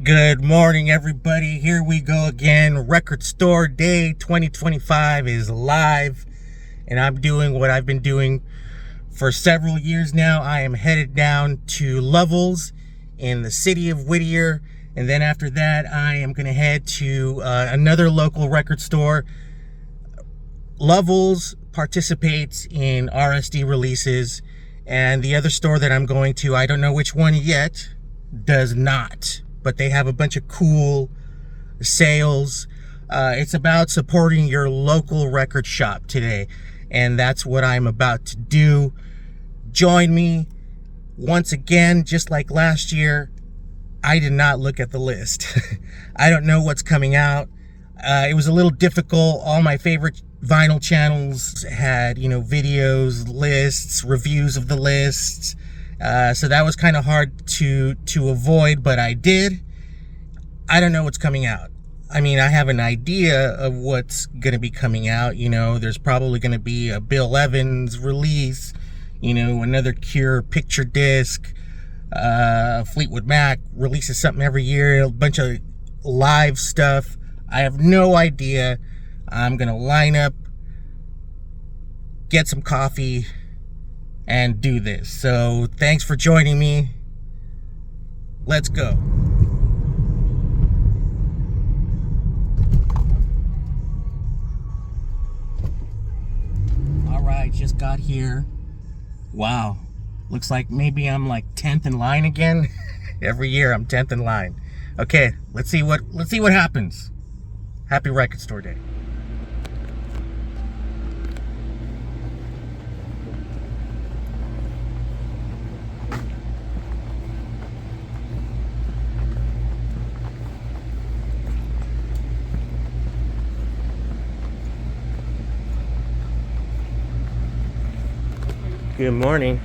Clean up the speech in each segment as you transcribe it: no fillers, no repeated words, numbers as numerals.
Good morning, everybody. Here we go again. Record Store Day 2025 is live, and I'm doing what I've been doing for several years now. I am headed down to Lovells in the city of Whittier, and then after that, I am going to head to another local record store. Lovells participates in RSD releases, and the other store that I'm going to, I don't know which one yet, does not. But they have a bunch of cool sales. It's about supporting your local record shop today, and that's what I'm about to do. Join me. Once again, just like last year, I did not look at the list. I don't know what's coming out. It was a little difficult. All my favorite vinyl channels had, videos, lists, reviews of the lists. So that was kind of hard to avoid, but I did. I don't know what's coming out. I mean, I have an idea of what's going to be coming out. There's probably going to be a Bill Evans release, another Cure picture disc. Fleetwood Mac releases something every year, a bunch of live stuff. I have no idea. I'm going to line up, get some coffee, and do this. So thanks for joining me. Let's go. All right, just got here. Wow, looks like maybe I'm like 10th in line again. Every year I'm 10th in line. Okay, let's see what happens. Happy Record Store Day. Good morning.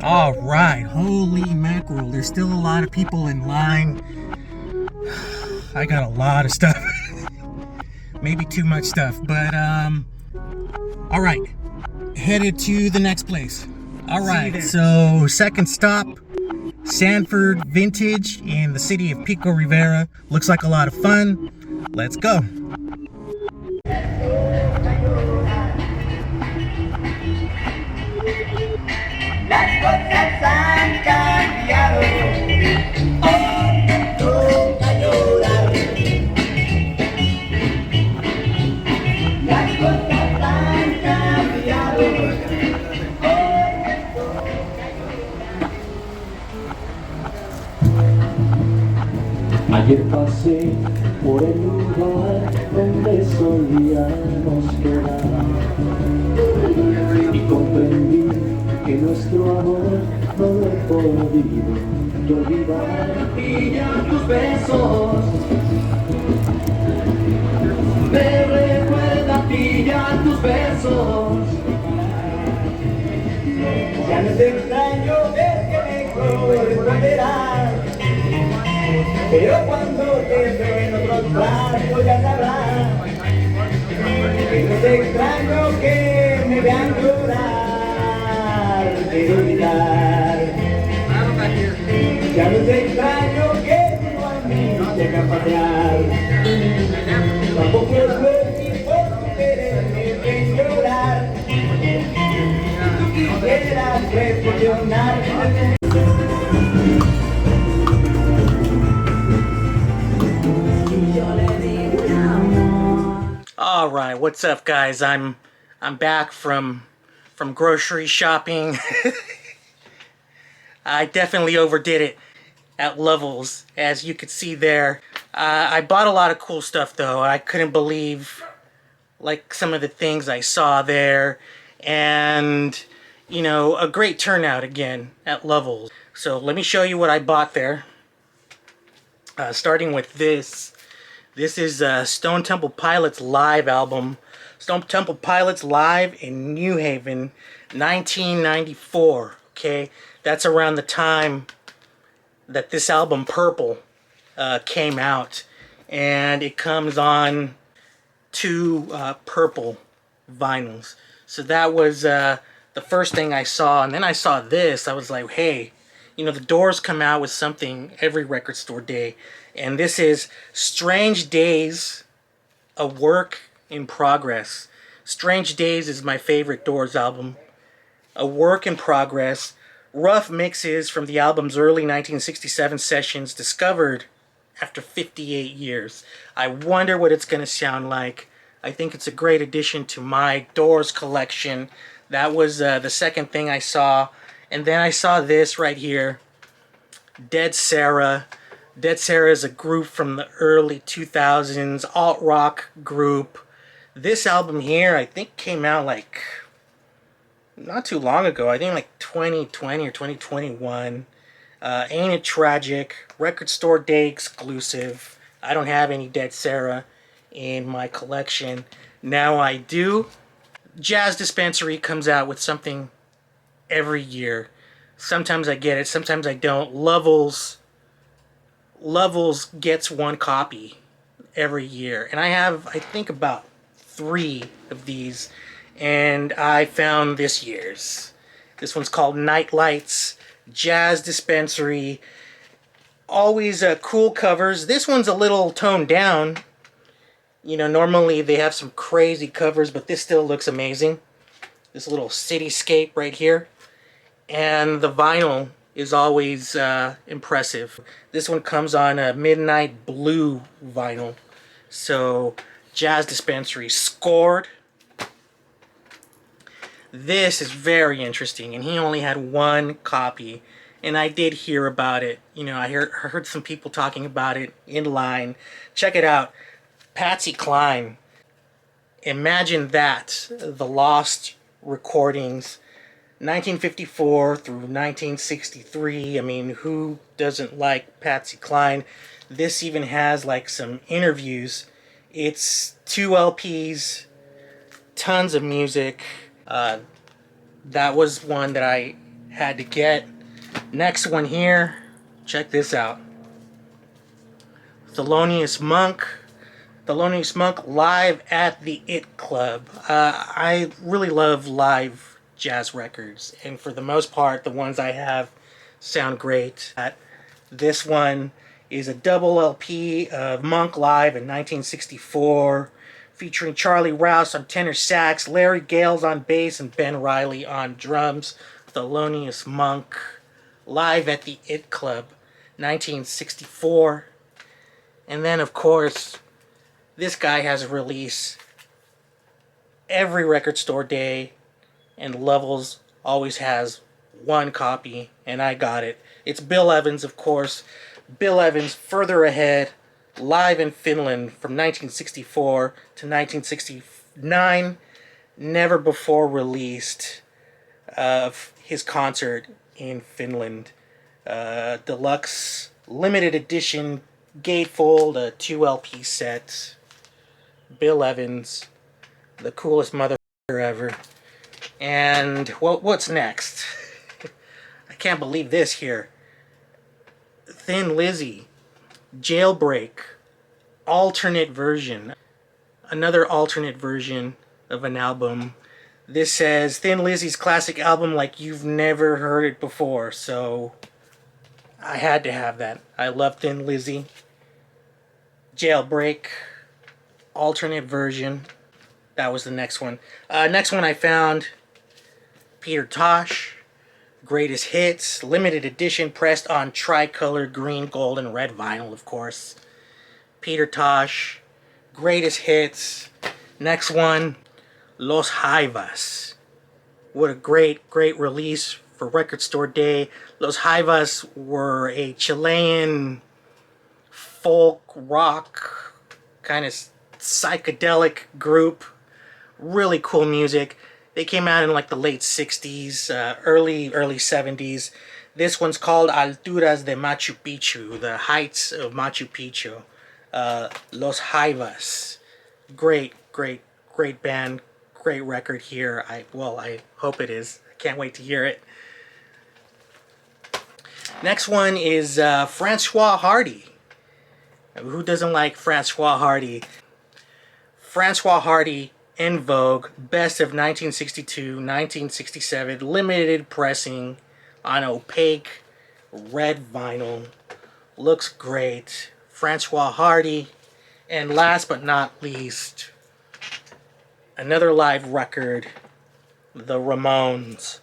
All right, holy mackerel, there's still a lot of people in line. I got a lot of stuff. Maybe too much stuff, but all right, headed to the next place. All right, so second stop, Sanford Vintage in the city of Pico Rivera. Looks like a lot of fun. Let's go. Ayer pasé por el lugar donde solíamos quedar y comprendí que nuestro amor no lo he podido olvidar. Y ya tus besos me recuerda a ti, ya tus besos. Ya no te extraño, es que me corresponderás. Pero cuando te veo en otro unos tragos ya sabrás que no te extraño que me vean llorar. Quiero gritar, ya no te extraño que tú a mí te hagas pasear. Tampoco es fácil por quererme ven llorar. Si tú quisieras reflexionar. All right, what's up, guys? I'm back from grocery shopping. I definitely overdid it at Levels, as you could see there. I bought a lot of cool stuff, though. I couldn't believe like some of the things I saw there, and you know, a great turnout again at Levels. So let me show you what I bought there. Starting with this. This is Stone Temple Pilots live album. Stone Temple Pilots live in New Haven, 1994. Okay, that's around the time that this album Purple came out, and it comes on two purple vinyls. So that was the first thing I saw, and then I saw this. I was like, hey, you know, the Doors come out with something every record store day, and this is Strange Days, a work in progress. Strange Days is my favorite Doors album. A work in progress. Rough mixes from the album's early 1967 sessions discovered after 58 years. I wonder what it's going to sound like. I think it's a great addition to my Doors collection. That was the second thing I saw. And then I saw this right here, Dead Sarah. Dead Sarah is a group from the early 2000s, alt-rock group. This album here, I think came out like not too long ago. I think like 2020 or 2021. Ain't It Tragic, record store day exclusive. I don't have any Dead Sarah in my collection. Now I do. Jazz Dispensary comes out with something every year. Sometimes I get it, sometimes I don't. Levels gets one copy every year, and I have, I think, about 3 of these, and I found this year's. This one's called Night Lights, Jazz Dispensary. Always cool covers. This one's a little toned down. You know, normally they have some crazy covers, but this still looks amazing. This little cityscape right here. And the vinyl is always impressive. This one comes on a midnight blue vinyl. So, Jazz Dispensary scored. This is very interesting, and he only had 1 copy. And I did hear about it. You know, I heard some people talking about it in line. Check it out. Patsy Cline. Imagine that. The lost recordings. 1954 through 1963. I mean, who doesn't like Patsy Cline? This even has like some interviews. It's 2 LPs, tons of music. That was one that I had to get. Next one here, check this out. Thelonious Monk. Thelonious Monk live at the It Club. I really love live jazz records, and for the most part the ones I have sound great. This one is a double LP of Monk live in 1964, featuring Charlie Rouse on tenor sax, Larry Gales on bass, and Ben Riley on drums. Thelonious Monk live at the It Club, 1964. And then of course this guy has a release every record store day, and Levels always has 1 copy, and I got it. It's Bill Evans, of course. Bill Evans, Further Ahead, live in Finland from 1964 to 1969. Never before released of his concert in Finland. Deluxe, limited edition, gatefold, a 2 LP set. Bill Evans, the coolest mother ever. And what's next? I can't believe this here. Thin Lizzy, Jailbreak, alternate version. Another alternate version of an album. This says Thin Lizzy's classic album like you've never heard it before. So I had to have that. I love Thin Lizzy. Jailbreak. Alternate version. That was the next one. Next one I found, Peter Tosh. Greatest Hits. Limited edition pressed on tricolor green, gold, and red vinyl, of course. Peter Tosh. Greatest Hits. Next one, Los Jaivas. What a great release for Record Store Day. Los Jaivas were a Chilean folk rock kind of psychedelic group. Really cool music. They came out in like the late 60s, early 70s. This one's called Alturas de Machu Picchu, the heights of Machu Picchu. Los Jaivas. Great band, great record here. I hope it is. I can't wait to hear it. Next one is Francois Hardy. Who doesn't like Francois Hardy? Francois Hardy, En Vogue, best of 1962, 1967, limited pressing on opaque red vinyl. Looks great. Francois Hardy. And last but not least, another live record, the Ramones.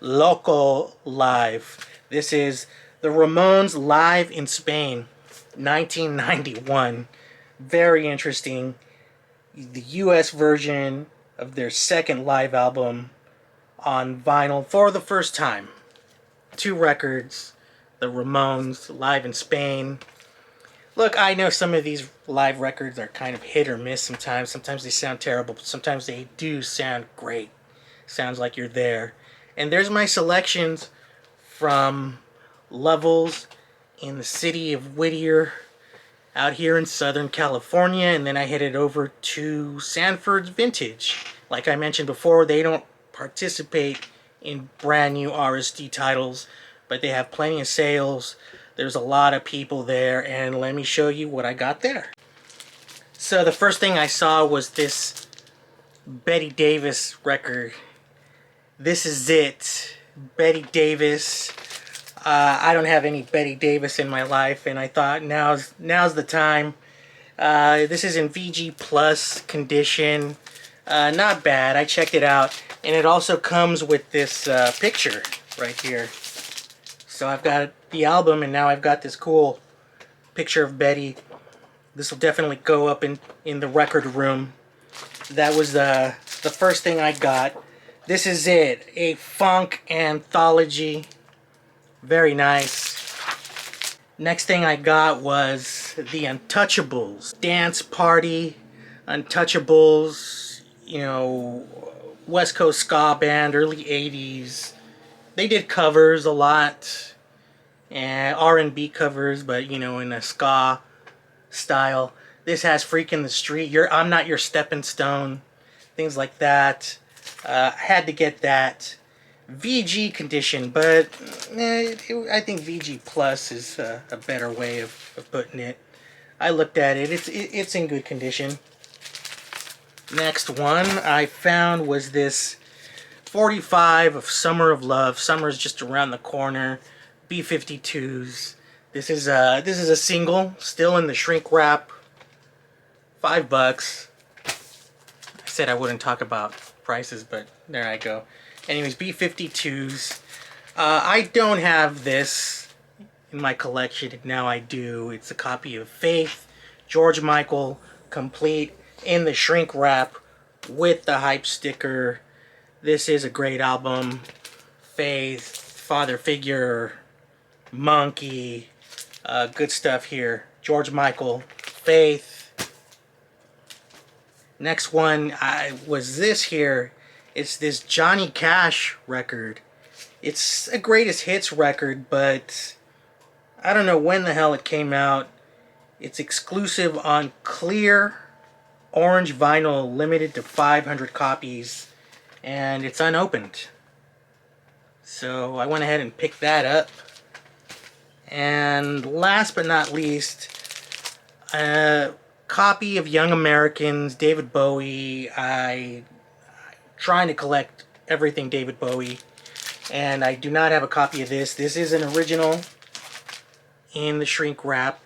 Loco Live. This is the Ramones live in Spain, 1991. Very interesting. The US version of their second live album on vinyl for the first time. 2 records, the Ramones live in Spain. Look, I know some of these live records are kind of hit or miss sometimes. Sometimes they sound terrible, but sometimes they do sound great. Sounds like you're there. And there's my selections from levels in the city of Whittier, out here in Southern California, and then I headed over to Sanford's Vintage. Like I mentioned before, they don't participate in brand new RSD titles, but they have plenty of sales. There's a lot of people there, and let me show you what I got there. So the first thing I saw was this Betty Davis record. This is it. Betty Davis. I don't have any Betty Davis in my life, and I thought now's the time. This is in VG Plus condition. Not bad. I checked it out, and it also comes with this picture right here. So I've got the album, and now I've got this cool picture of Betty. This will definitely go up in the record room. That was the first thing I got. This is it. A funk anthology. Very nice. Next thing I got was the Untouchables. Dance Party. Untouchables. You know, West Coast ska band, early 80s. They did covers a lot. And R&B covers, but you know, in a ska style. This has Freak in the Street. I'm Not Your Stepping Stone. Things like that. I had to get that. VG condition, but I think VG Plus is a better way of putting it. I looked at it. It's in good condition. Next one I found was this 45 of Summer of Love. Summer's just around the corner. B-52s. This is a single, still in the shrink wrap. $5. I said I wouldn't talk about prices, but there I go. Anyways, B-52s. I don't have this in my collection. Now I do. It's a copy of Faith, George Michael, complete in the shrink wrap with the hype sticker. This is a great album. Faith, Father Figure, Monkey, good stuff here. George Michael, Faith. Next one was this here. It's this Johnny Cash record. It's a greatest hits record, but I don't know when the hell it came out. It's exclusive on clear orange vinyl, limited to 500 copies, and it's unopened. So I went ahead and picked that up. And last but not least, copy of Young Americans, David Bowie. I'm trying to collect everything David Bowie, and I do not have a copy of this. This is an original in the shrink wrap.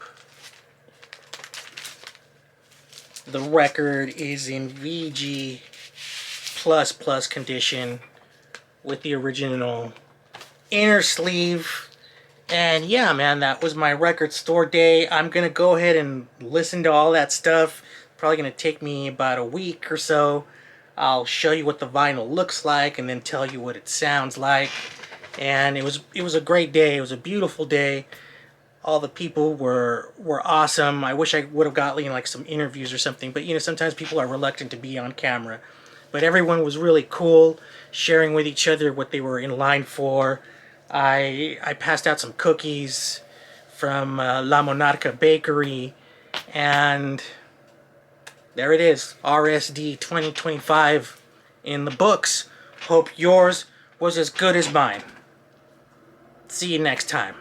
The record is in VG++ condition with the original inner sleeve. And yeah, man, that was my record store day. I'm gonna go ahead and listen to all that stuff. Probably gonna take me about a week or so. I'll show you what the vinyl looks like and then tell you what it sounds like. And it was a great day. It was a beautiful day. All the people were awesome. I wish I would have gotten like some interviews or something, but you know, sometimes people are reluctant to be on camera. But everyone was really cool, sharing with each other what they were in line for. I passed out some cookies from La Monarca Bakery, and there it is, RSD 2025 in the books. Hope yours was as good as mine. See you next time.